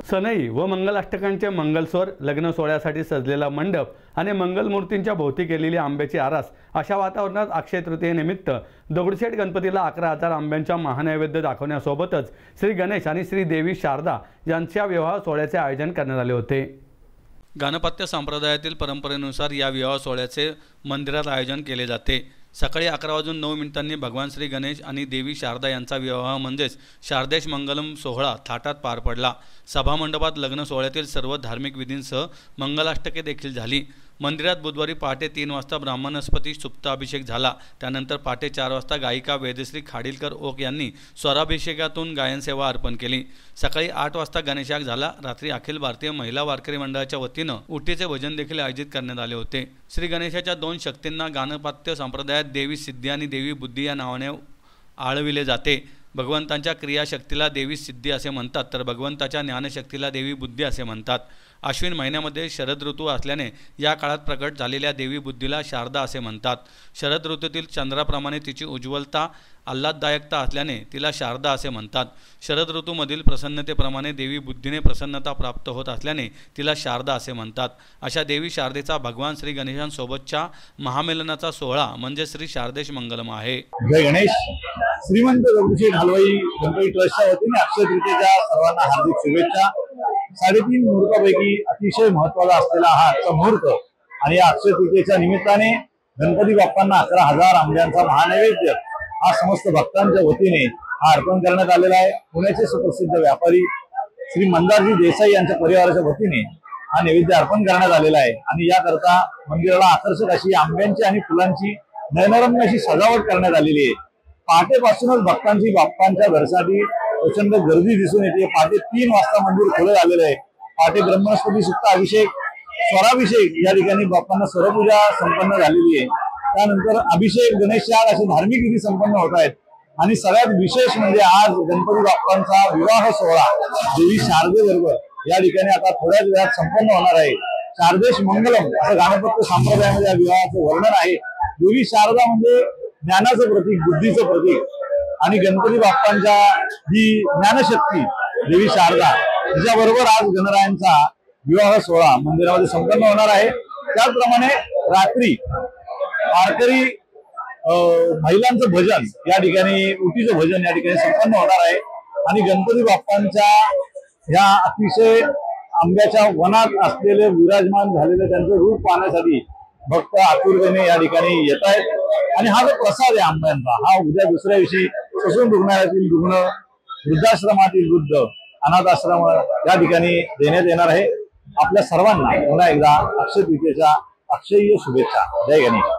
सनई व मंगलाष्टकांचे मंगलस्वर, लग्न सोहळ्यासाठी सजलेला मंडप आणि मंगलमूर्तींच्या भोवती केलेली आंब्याची आरास अशा वातावरणात अक्षय तृतीयेनिमित्त दगडूशेठ गणपतीला 11,000 आंब्यांचा महानैवेद्य दाखवण्यासोबतच श्री गणेश आणि श्री देवी शारदा यांच्या विवाह सोहळ्याचे आयोजन करण्यात आले होते। गाणपत्य संप्रदायातील परंपरेनुसार या विवाह सोहळ्याचे मंदिरात आयोजन केले जाते। सकाळी 11:09 भगवान श्री गणेश आणि देवी शारदा यांचा विवाह म्हणजेच शारदेश मंगलम सोहळा थाटात पार पडला। सभामंडपात लग्न सोहळ्यातील सर्व धार्मिक विधींसह मंगलाष्टके देखील झाली। मंदिरात बुधवारी पहाटे 3 वाजता ब्राह्मणस्पती सुप्त अभिषेक झाला। त्यानंतर पहाटे 4 वाजता गायिका वेदश्री खाडीलकर ओक यांनी स्वराभिषेकातून गायनसेवा अर्पण केली। सकाळी 8 वाजता गणेशयाग झाला। रात्री अखिल भारतीय महिला वारकरी मंडळाच्या वतीनं उटीचे भजन देखील आयोजित करण्यात आले होते। श्री गणेशाच्या 2 शक्तींना गाणपत्य संप्रदायात देवी सिद्धी आणि देवी बुद्धी या नावाने आळविले जाते। भगवंतांच्या क्रियाशक्तीला देवी सिद्धी असे म्हणतात, तर भगवंताच्या ज्ञानशक्तीला देवी बुद्धी असे म्हणतात। अश्विन महिन्यामध्ये शरद ऋतू असल्याने या काळात प्रकट झालेल्या देवी बुद्धीला शारदा असे म्हणतात। शरद ऋतूतील चंद्राप्रमाणे तिची उज्ज्वलता आल्हाददायकता असल्याने तिला शारदा असे म्हणतात। शरद ऋतूमधील प्रसन्नतेप्रमाणे देवी बुद्धीने प्रसन्नता प्राप्त होत असल्याने तिला शारदा असे म्हणतात। अशा देवी शारदेचा भगवान श्री गणेशांसोबतच्या महामिलनाचा सोहळा म्हणजे श्री शारदेश मंगलम आहे। जय गणेश। श्रीमंत दगडूशेठ हलवाई गणपती ट्रस्टच्या वतीने अक्षय तृतीयेच्या सर्वांना हार्दिक शुभेच्छा। 3.5 मुहूर्तापैकी अतिशय महत्त्वाचा असलेला हा आजचा मुहूर्त आणि या अक्षय तृतीयेच्या निमित्ताने गणपती बाप्पांना 11,000 आंब्यांचा महानैवेद्य हा समस्त भक्तांच्या वतीने हा अर्पण करण्यात आलेला आहे। पुण्याचे सुप्रसिद्ध व्यापारी श्री मंदारजी देसाई यांच्या परिवाराच्या वतीने हा नैवेद्य अर्पण करण्यात आलेला आहे आणि याकरता मंदिराला आकर्षक अशी आंब्यांची आणि फुलांची नयनरम्य अशी सजावट करण्यात आलेली आहे। पहाटेपासूनच भक्तांची बाप्पांच्या दर्शनासाठी प्रचंड गर्दी दिसून येते। पहाटे 3 वाजता मंदिर खुले झालेलं आहे। पहाटे ब्रह्मस्पती सुप्त अभिषेक, स्वराभिषेक या ठिकाणी बाप्पांना स्वरपूजा संपन्न झालेली आहे। त्यानंतर अभिषेक, गणेशयाग असे धार्मिक विधी संपन्न होत आहेत आणि सगळ्यात विशेष म्हणजे आज गणपती बाप्पांचा विवाह सोहळा देवी शारदेबरोबर या ठिकाणी आता थोड्याच वेळात संपन्न होणार आहे। शारदेश मंगलम असं गाणपत्य संप्रदायामध्ये या विवाहाचं वर्णन आहे। देवी शारदा म्हणजे ज्ञानाचं प्रतीक, बुद्धीचं प्रतीक आणि गणपती बाप्पांच्या ही ज्ञानशक्ती देवी शारदा तिच्याबरोबर आज गणरायांचा विवाह सोहळा मंदिरामध्ये संपन्न होणार आहे। त्याचप्रमाणे रात्री वारकरी महिलांचं भजन या ठिकाणी, उटीचं भजन या ठिकाणी संपन्न होणार आहे आणि गणपती बाप्पांच्या ह्या अतिशय आंब्याच्या वनात असलेले विराजमान झालेले त्यांचं रूप पाहण्यासाठी भक्त आतुरतेने या ठिकाणी येत आहेत आणि हा जो प्रसाद आहे आंब्यांचा हा उद्या दुसऱ्या दिवशी ससून रुग्णालयातील रुग्ण, वृद्धाश्रमातील वृद्ध, अनाथ आश्रम या ठिकाणी देण्यात येणार आहे। आपल्या सर्वांना पुन्हा एकदा अक्षय तृतीयेच्या अक्षय्य शुभेच्छा। जय गणेश।